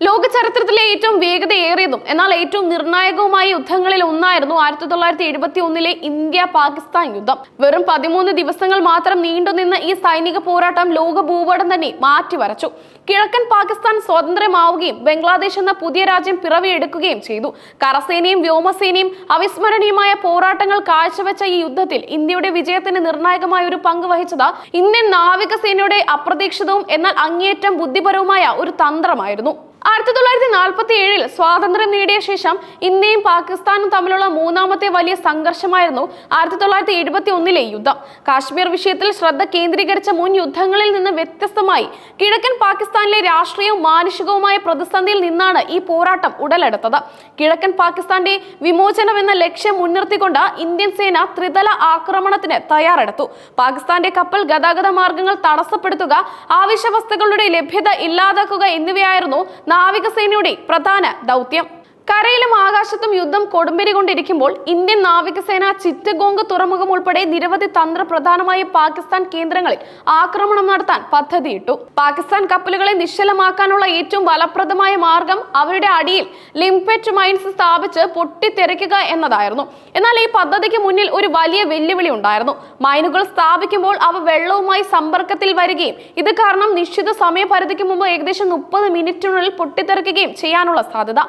ലോക ചരിത്രത്തിലെ ഏറ്റവും വേഗതയേറിയതും എന്നാൽ ഏറ്റവും നിർണായകവുമായ യുദ്ധങ്ങളിൽ ഒന്നായിരുന്നു 1971 ഇന്ത്യ പാകിസ്ഥാൻ യുദ്ധം. വെറും 13 ദിവസങ്ങൾ മാത്രം നീണ്ടുനിന്ന ഈ സൈനിക പോരാട്ടം ലോക ഭൂപടം തന്നെ മാറ്റിവരച്ചു. കിഴക്കൻ പാകിസ്ഥാൻ സ്വതന്ത്രമാവുകയും ബംഗ്ലാദേശ് എന്ന പുതിയ രാജ്യം പിറവിയെടുക്കുകയും ചെയ്തു. കരസേനയും വ്യോമസേനയും അവിസ്മരണീയമായ പോരാട്ടങ്ങൾ കാഴ്ചവെച്ച ഈ യുദ്ധത്തിൽ ഇന്ത്യയുടെ വിജയത്തിന് നിർണായകമായ ഒരു പങ്ക് വഹിച്ചത് ഇന്ത്യൻ നാവികസേനയുടെ അപ്രതീക്ഷിതവും എന്നാൽ അങ്ങേയറ്റം ബുദ്ധിപരവുമായ ഒരു തന്ത്രമായിരുന്നു. 1947 സ്വാതന്ത്ര്യം നേടിയ ശേഷം ഇന്ത്യയും പാകിസ്ഥാനും തമ്മിലുള്ള മൂന്നാമത്തെ വലിയ സംഘർഷമായിരുന്നു 1971 യുദ്ധം. കാശ്മീർ വിഷയത്തിൽ ശ്രദ്ധ കേന്ദ്രീകരിച്ച മുൻ യുദ്ധങ്ങളിൽ നിന്ന് വ്യത്യസ്തമായി കിഴക്കൻ പാകിസ്ഥാനിലെ രാഷ്ട്രീയവും മാനുഷികവുമായ പ്രതിസന്ധിയിൽ നിന്നാണ് ഈ പോരാട്ടം ഉടലെടുത്തത്. കിഴക്കൻ പാകിസ്ഥാന്റെ വിമോചനം എന്ന ലക്ഷ്യം മുൻനിർത്തിക്കൊണ്ട് ഇന്ത്യൻ സേന ത്രിതല ആക്രമണത്തിന് തയ്യാറെടുത്തു. പാകിസ്ഥാന്റെ കപ്പൽ ഗതാഗത മാർഗങ്ങൾ തടസ്സപ്പെടുത്തുക, ആവശ്യ വസ്തുക്കളുടെ ലഭ്യത ഇല്ലാതാക്കുക എന്നിവയായിരുന്നു നാവികസേനയുടെ പ്രധാന ദൗത്യം. കരയിലും ആകാശത്തും യുദ്ധം കൊടുമ്പിരി കൊണ്ടിരിക്കുമ്പോൾ ഇന്ത്യൻ നാവികസേന ചിറ്റഗോംഗ് തുറമുഖം ഉൾപ്പെടെ നിരവധി തന്ത്രപ്രധാനമായ പാകിസ്ഥാൻ കേന്ദ്രങ്ങളിൽ ആക്രമണം നടത്താൻ പദ്ധതിയിട്ടു. പാകിസ്ഥാൻ കപ്പലുകളെ നിശ്ചലമാക്കാനുള്ള ഏറ്റവും ഫലപ്രദമായ മാർഗം അവരുടെ അടിയിൽ ലിംപെറ്റ് മൈൻസ് സ്ഥാപിച്ച് പൊട്ടിത്തെറിക്കുക എന്നതായിരുന്നു. എന്നാൽ ഈ പദ്ധതിക്ക് മുന്നിൽ ഒരു വലിയ വെല്ലുവിളി ഉണ്ടായിരുന്നു. മൈനുകൾ സ്ഥാപിക്കുമ്പോൾ അവ വെള്ളവുമായി സമ്പർക്കത്തിൽ വരികയും ഇത് കാരണം നിശ്ചിത സമയപരിധിക്ക് മുമ്പ് ഏകദേശം 30 മിനിറ്റിനുള്ളിൽ പൊട്ടിത്തെറിക്കുകയും ചെയ്യാനുള്ള സാധ്യത.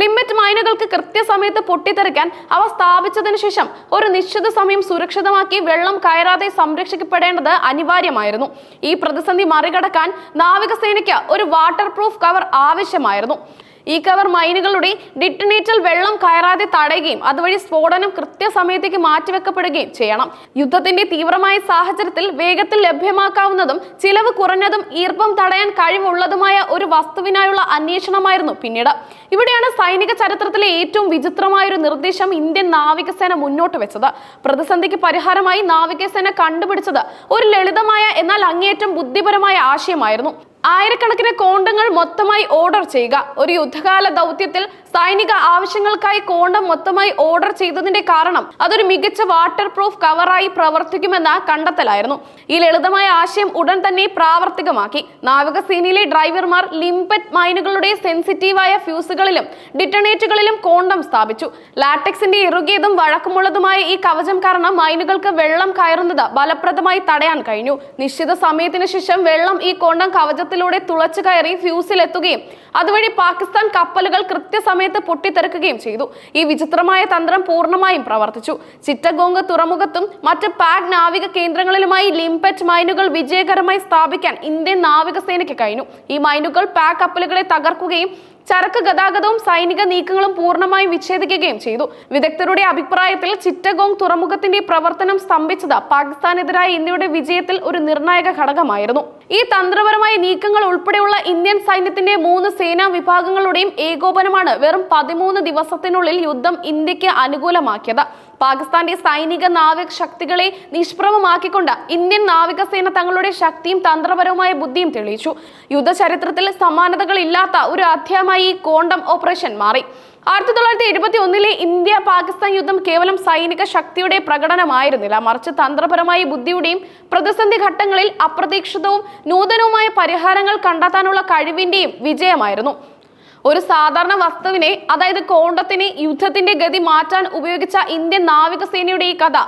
ലിംപെറ്റ് മൈനുകൾക്ക് കൃത്യസമയത്ത് പൊട്ടിത്തെറിക്കാൻ അവ സ്ഥാപിച്ചതിനു ശേഷം ഒരു നിശ്ചിത സമയം സുരക്ഷിതമാക്കി വെള്ളം കയറാതെ സംരക്ഷിക്കപ്പെടേണ്ടത് അനിവാര്യമായിരുന്നു. ഈ പ്രതിസന്ധി മറികടക്കാൻ നാവികസേനയ്ക്ക് ഒരു വാട്ടർ പ്രൂഫ് കവർ ആവശ്യമായിരുന്നു. ഈ കവർ മൈനുകളുടെ ഡിറ്റനേറ്ററിൽ വെള്ളം കയറാതെ തടയുകയും അതുവഴി സ്ഫോടനം കൃത്യസമയത്തേക്ക് മാറ്റിവെക്കപ്പെടുകയും ചെയ്യണം. യുദ്ധത്തിന്റെ തീവ്രമായ സാഹചര്യത്തിൽ വേഗത്തിൽ ലഭ്യമാക്കാവുന്നതും ചിലവ് കുറഞ്ഞതും ഈർപ്പം തടയാൻ കഴിവുള്ളതുമായ ഒരു വസ്തുവിനായുള്ള അന്വേഷണമായിരുന്നു പിന്നീട്. ഇവിടെയാണ് സൈനിക ചരിത്രത്തിലെ ഏറ്റവും വിചിത്രമായ ഒരു നിർദ്ദേശം ഇന്ത്യൻ നാവികസേന മുന്നോട്ട് വെച്ചത്. പ്രതിസന്ധിക്ക് പരിഹാരമായി നാവികസേന കണ്ടുപിടിച്ചത് ഒരു ലളിതമായ എന്നാൽ അങ്ങേയറ്റം ബുദ്ധിപരമായ ആശയമായിരുന്നു. ആയിരക്കണക്കിന് കോണ്ടങ്ങൾ മൊത്തമായി ഓർഡർ ചെയ്യുക. ഒരു യുദ്ധകാല ദൗത്യത്തിൽ സൈനിക ആവശ്യങ്ങൾക്കായി കോണ്ടം മൊത്തമായി ഓർഡർ ചെയ്തതിന്റെ കാരണം അതൊരു മികച്ച വാട്ടർ പ്രൂഫ് കവറായി പ്രവർത്തിക്കുമെന്ന കണ്ടെത്തലായിരുന്നു. ഈ ലളിതമായ ആശയം ഉടൻ തന്നെ പ്രാവർത്തികമാക്കി. നാവികസേനയിലെ ഡ്രൈവർമാർ ലിംപെറ്റ് മൈനുകളുടെ സെൻസിറ്റീവായ ഫ്യൂസുകളിലും ഡിറ്റണേറ്റുകളിലും കോണ്ടം സ്ഥാപിച്ചു. ലാറ്റക്സിന്റെ ഇറുകിയതും വഴക്കമുള്ളതുമായ ഈ കവചം കാരണം മൈനുകൾക്ക് വെള്ളം കയറുന്നത് ഫലപ്രദമായി തടയാൻ കഴിഞ്ഞു. നിശ്ചിത സമയത്തിന് ശേഷം വെള്ളം ഈ കോണ്ടം കവചത്തിലൂടെ തുളച്ചു കയറി ഫ്യൂസിലെത്തുകയും അതുവഴി പാകിസ്ഥാൻ കപ്പലുകൾ കൃത്യസമയത്ത് പൊട്ടിത്തെറിക്കുകയും ചെയ്തു. ഈ വിചിത്രമായ തന്ത്രം പൂർണ്ണമായും പ്രവർത്തിച്ചു. ചിറ്റഗോംഗ് തുറമുഖത്തും മറ്റ് പാക് നാവിക കേന്ദ്രങ്ങളിലുമായി ലിംപെറ്റ് മൈനുകൾ വിജയകരമായി സ്ഥാപിക്കാൻ ഇന്ത്യൻ നാവികസേനയ്ക്ക് കഴിഞ്ഞു. ഈ മൈനുകൾ പാക് കപ്പലുകളെ തകർക്കുകയും ചരക്ക് ഗതാഗതവും സൈനിക നീക്കങ്ങളും പൂർണ്ണമായും വിച്ഛേദിക്കുകയും ചെയ്തു. വിദഗ്ധരുടെ അഭിപ്രായത്തിൽ ചിറ്റഗോംഗ് തുറമുഖത്തിന്റെ പ്രവർത്തനം സ്തംഭിച്ചത് പാകിസ്ഥാനെതിരായ ഇന്ത്യയുടെ വിജയത്തിൽ ഒരു നിർണായക ഘടകമായിരുന്നു. ഈ തന്ത്രപരമായ നീക്കങ്ങൾ ഉൾപ്പെടെയുള്ള ഇന്ത്യൻ സൈന്യത്തിന്റെ 3 സേനാ വിഭാഗങ്ങളുടെയും ഏകോപനമാണ് വെറും 13 ദിവസത്തിനുള്ളിൽ യുദ്ധം ഇന്ത്യക്ക് അനുകൂലമാക്കിയത്. പാകിസ്ഥാന്റെ സൈനിക നാവിക ശക്തികളെ നിഷ്പ്രഭമാക്കിക്കൊണ്ട് ഇന്ത്യൻ നാവികസേന തങ്ങളുടെ ശക്തിയും തന്ത്രപരവുമായ ബുദ്ധിയും തെളിയിച്ചു. യുദ്ധചരിത്രത്തിൽ സമാനതകളില്ലാത്ത ഒരു അധ്യായമായി ഈ കോണ്ടം ഓപ്പറേഷൻ മാറി. 1971 ഇന്ത്യ പാകിസ്ഥാൻ യുദ്ധം കേവലം സൈനിക ശക്തിയുടെ പ്രകടനമായിരുന്നില്ല, മറിച്ച് തന്ത്രപരമായ ബുദ്ധിയുടെയും പ്രതിസന്ധി ഘട്ടങ്ങളിൽ അപ്രതീക്ഷിതവും നൂതനവുമായ പരിഹാരങ്ങൾ കണ്ടെത്താനുള്ള കഴിവിന്റെയും വിജയമായിരുന്നു. ഒരു സാധാരണ വസ്തുവിനെ, അതായത് കോണ്ടത്തിനെ യുദ്ധത്തിന്റെ ഗതി മാറ്റാൻ ഉപയോഗിച്ച ഇന്ത്യൻ നാവികസേനയുടെ ഈ കഥ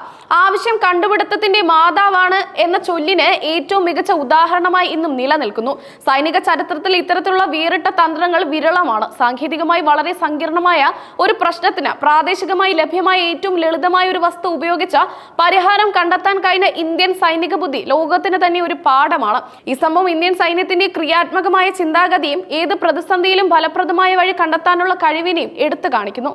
ആവശ്യം കണ്ടുപിടുത്തത്തിന്റെ മാതാവാണ് എന്ന ചൊല്ലിന് ഏറ്റവും മികച്ച ഉദാഹരണമായി ഇന്നും നിലനിൽക്കുന്നു. സൈനിക ചരിത്രത്തിൽ ഇത്തരത്തിലുള്ള വേറിട്ട തന്ത്രങ്ങൾ വിരളമാണ്. സാങ്കേതികമായി വളരെ സങ്കീർണമായ ഒരു പ്രശ്നത്തിന് പ്രാദേശികമായി ലഭ്യമായ ഏറ്റവും ലളിതമായ ഒരു വസ്തു ഉപയോഗിച്ച പരിഹാരം കണ്ടെത്താൻ കഴിഞ്ഞ ഇന്ത്യൻ സൈനിക ബുദ്ധി ലോകത്തിന് തന്നെ ഒരു പാഠമാണ്. ഈ സംഭവം ഇന്ത്യൻ സൈന്യത്തിന്റെ ക്രിയാത്മകമായ ചിന്താഗതിയും ഏത് പ്രതിസന്ധിയിലും ഫലപ്രദമായ വഴി കണ്ടെത്താനുള്ള കഴിവിനെയും എടുത്തു കാണിക്കുന്നു.